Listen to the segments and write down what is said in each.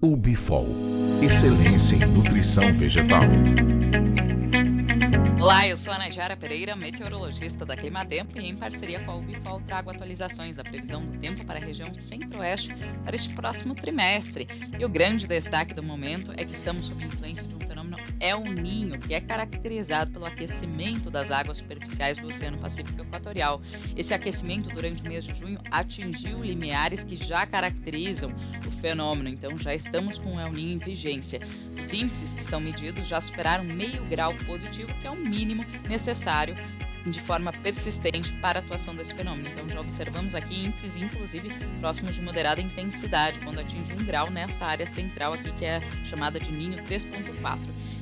O Bifol, excelência em nutrição vegetal. Olá, eu sou a Nadiara Pereira, meteorologista da Climatempo, e em parceria com a UBIFOL trago atualizações da previsão do tempo para a região centro-oeste para este próximo trimestre. E o grande destaque do momento é que estamos sob influência de um fenômeno El Niño, que é caracterizado pelo aquecimento das águas superficiais do Oceano Pacífico Equatorial. Esse aquecimento durante o mês de junho atingiu limiares que já caracterizam o fenômeno, então já estamos com o El Niño em vigência. Os índices que são medidos já superaram meio grau positivo, que é o mínimo necessário de forma persistente para a atuação desse fenômeno. Então já observamos aqui índices, inclusive, próximos de moderada intensidade, quando atinge 1 grau nesta área central aqui, que é chamada de Ninho 3.4.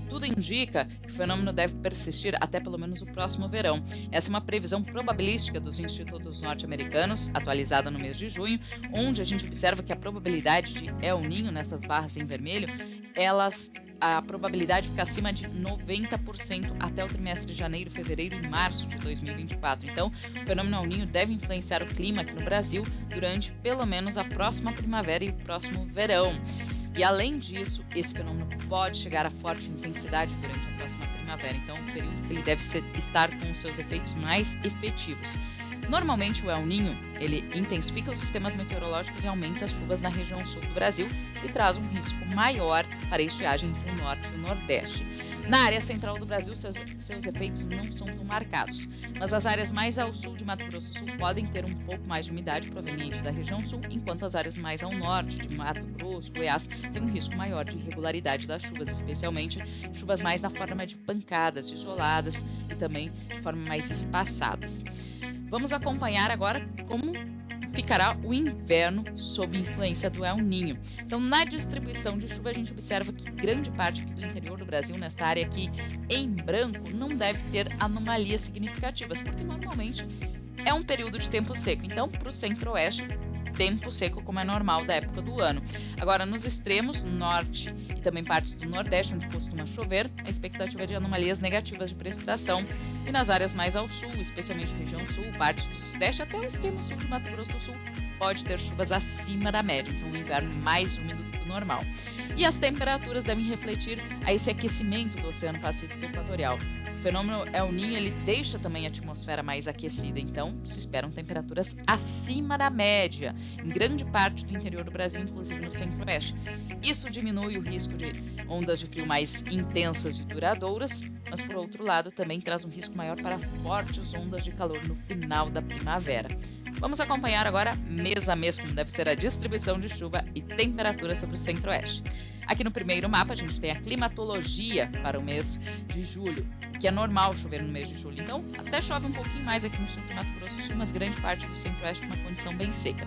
Tudo indica que o fenômeno deve persistir até pelo menos o próximo verão. Essa é uma previsão probabilística dos institutos norte-americanos, atualizada no mês de junho, onde a gente observa que a probabilidade de El Niño nessas barras em vermelho, a probabilidade fica acima de 90% até o trimestre de janeiro, fevereiro e março de 2024. Então, o fenômeno El Niño deve influenciar o clima aqui no Brasil durante pelo menos a próxima primavera e o próximo verão. E além disso, esse fenômeno pode chegar a forte intensidade durante a próxima primavera. Então, é um período que ele deve estar com os seus efeitos mais efetivos. Normalmente o El Niño, ele intensifica os sistemas meteorológicos e aumenta as chuvas na região sul do Brasil e traz um risco maior para a estiagem entre o norte e o nordeste. Na área central do Brasil, seus efeitos não são tão marcados, mas as áreas mais ao sul de Mato Grosso do Sul podem ter um pouco mais de umidade proveniente da região sul, enquanto as áreas mais ao norte de Mato Grosso, Goiás, têm um risco maior de irregularidade das chuvas, especialmente chuvas mais na forma de pancadas isoladas e também de forma mais espaçadas. Vamos acompanhar agora como ficará o inverno sob influência do El Niño. Então, na distribuição de chuva, a gente observa que grande parte aqui do interior do Brasil, nesta área aqui em branco, não deve ter anomalias significativas, porque normalmente é um período de tempo seco. Então, para o centro-oeste, tempo seco como é normal da época do ano. Agora, nos extremos, norte e também partes do nordeste, onde costuma chover, a expectativa é de anomalias negativas de precipitação. E nas áreas mais ao sul, especialmente região sul, partes do sudeste até o extremo sul de Mato Grosso do Sul, pode ter chuvas acima da média, então um inverno mais úmido do que o normal. E as temperaturas devem refletir a esse aquecimento do Oceano Pacífico Equatorial. O fenômeno El Niño, ele deixa também a atmosfera mais aquecida, então se esperam temperaturas acima da média em grande parte do interior do Brasil, inclusive no centro-oeste. Isso diminui o risco de ondas de frio mais intensas e duradouras, mas por outro lado também traz um risco maior para fortes ondas de calor no final da primavera. Vamos acompanhar agora mês a mês como deve ser a distribuição de chuva e temperatura sobre o centro-oeste. Aqui no primeiro mapa a gente tem a climatologia para o mês de julho, que é normal chover no mês de julho. Então, até chove um pouquinho mais aqui no sul de Mato Grosso do Sul, mas grande parte do centro-oeste com uma condição bem seca.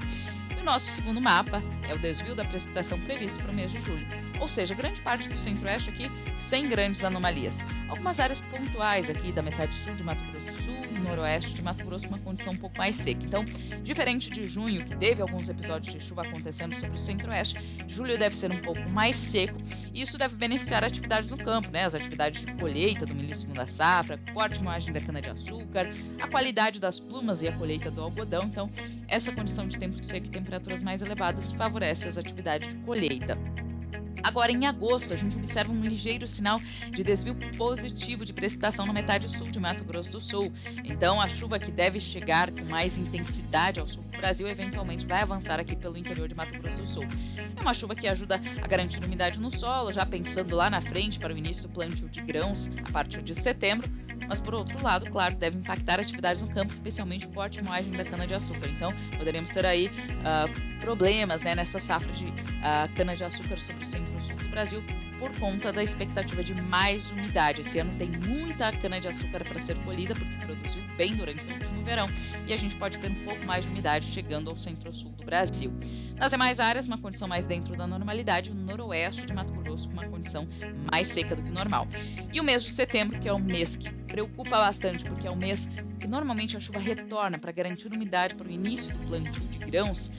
E o nosso segundo mapa é o desvio da precipitação previsto para o mês de julho. Ou seja, grande parte do centro-oeste aqui sem grandes anomalias. Algumas áreas pontuais aqui da metade sul de Mato Grosso do Sul, noroeste de Mato Grosso, uma condição um pouco mais seca. Então, diferente de junho, que teve alguns episódios de chuva acontecendo sobre o centro-oeste, julho deve ser um pouco mais seco e isso deve beneficiar atividades no campo, né? As atividades de colheita do milho de segunda safra, corte e moagem da cana-de-açúcar, a qualidade das plumas e a colheita do algodão. Então, essa condição de tempo seco e temperaturas mais elevadas favorece as atividades de colheita. Agora, em agosto, a gente observa um ligeiro sinal de desvio positivo de precipitação na metade sul de Mato Grosso do Sul. Então, a chuva que deve chegar com mais intensidade ao sul do Brasil, eventualmente vai avançar aqui pelo interior de Mato Grosso do Sul. É uma chuva que ajuda a garantir umidade no solo, já pensando lá na frente para o início do plantio de grãos a partir de setembro. Mas, por outro lado, claro, deve impactar atividades no campo, especialmente o corte e moagem da cana-de-açúcar. Então, poderemos ter aí problemas, né, nessa safra de cana-de-açúcar sobre o centro-sul do Brasil por conta da expectativa de mais umidade. Esse ano tem muita cana-de-açúcar para ser colhida, porque produziu bem durante o último verão, e a gente pode ter um pouco mais de umidade chegando ao centro-sul do Brasil. Nas demais áreas, uma condição mais dentro da normalidade, o noroeste de Mato Grosso com uma condição mais seca do que o normal. E o mês de setembro, que é o mês que preocupa bastante porque é um mês que normalmente a chuva retorna para garantir umidade para o início do plantio de grãos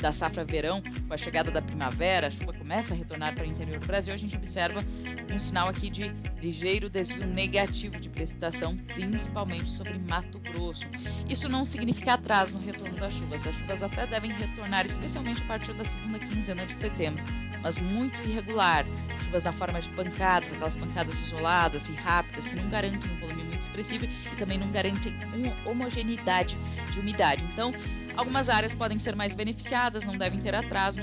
da safra verão. Com a chegada da primavera, a chuva começa a retornar para o interior do Brasil. A gente observa um sinal aqui de ligeiro desvio negativo de precipitação, principalmente sobre Mato Grosso. Isso não significa atraso no retorno das chuvas. As chuvas até devem retornar, especialmente a partir da segunda quinzena de setembro, mas muito irregular. Chuvas na forma de pancadas, aquelas pancadas isoladas e rápidas que não garantem um volume muito expressivo e também não garantem uma homogeneidade de umidade. Então, algumas áreas podem ser mais beneficiadas, não devem ter atraso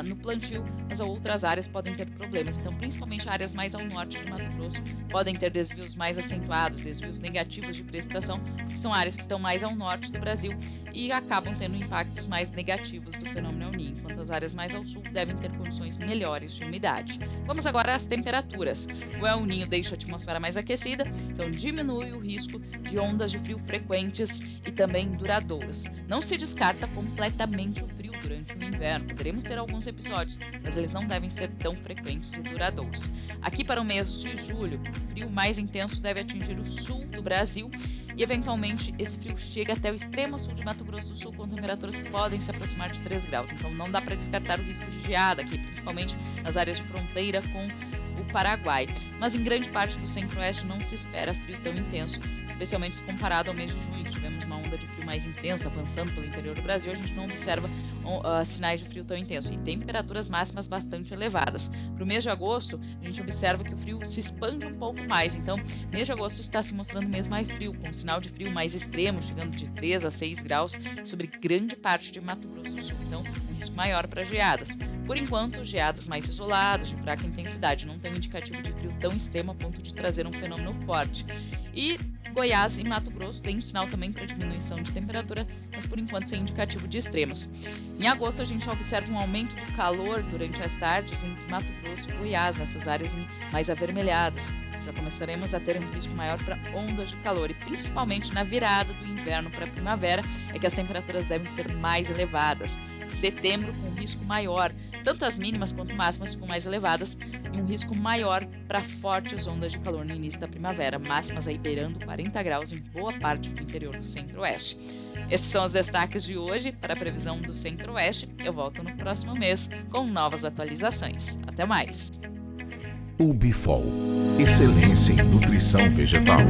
no plantio, mas outras áreas podem ter problemas. Então, principalmente áreas mais ao norte de Mato Grosso podem ter desvios mais acentuados, desvios negativos de precipitação, que são áreas que estão mais ao norte do Brasil e acabam tendo impactos mais negativos do fenômeno El Niño, enquanto as áreas mais ao sul devem ter condições melhores de umidade. Vamos agora às temperaturas. O El Niño deixa a atmosfera mais aquecida, então diminui o risco de ondas de frio frequentes e também duradouras. Não se descarta completamente o frio durante o inverno. Poderemos ter alguns episódios, mas eles não devem ser tão frequentes e duradouros. Aqui para o mês de julho, o frio mais intenso deve atingir o sul do Brasil e, eventualmente, esse frio chega até o extremo sul de Mato Grosso do Sul, com temperaturas que podem se aproximar de 3 graus. Então, não dá para descartar o risco de geada aqui, principalmente nas áreas de fronteira com o Paraguai. Mas em grande parte do centro-oeste não se espera frio tão intenso, especialmente se comparado ao mês de junho, que tivemos uma onda de frio mais intensa avançando pelo interior do Brasil. A gente não observa sinais de frio tão intenso e temperaturas máximas bastante elevadas. Para o mês de agosto, a gente observa que o frio se expande um pouco mais. Então, mês de agosto está se mostrando o mês mais frio, com um sinal de frio mais extremo, chegando de 3 a 6 graus sobre grande parte de Mato Grosso do Sul. Então, um risco maior para geadas. Por enquanto, geadas mais isoladas, de fraca intensidade, não tem um indicativo de frio tão extremo a ponto de trazer um fenômeno forte. E Goiás e Mato Grosso têm um sinal também para diminuição de temperatura, mas por enquanto sem indicativo de extremos. Em agosto, a gente observa um aumento do calor durante as tardes entre Mato Grosso e Goiás, nessas áreas mais avermelhadas. Já começaremos a ter um risco maior para ondas de calor e principalmente na virada do inverno para a primavera é que as temperaturas devem ser mais elevadas. Setembro com um risco maior, tanto as mínimas quanto máximas ficam mais elevadas e um risco maior para fortes ondas de calor no início da primavera, máximas aí beirando 40 graus em boa parte do interior do centro-oeste. Esses são os destaques de hoje para a previsão do centro-oeste. Eu volto no próximo mês com novas atualizações. Até mais! UbiFol, excelência em nutrição vegetal.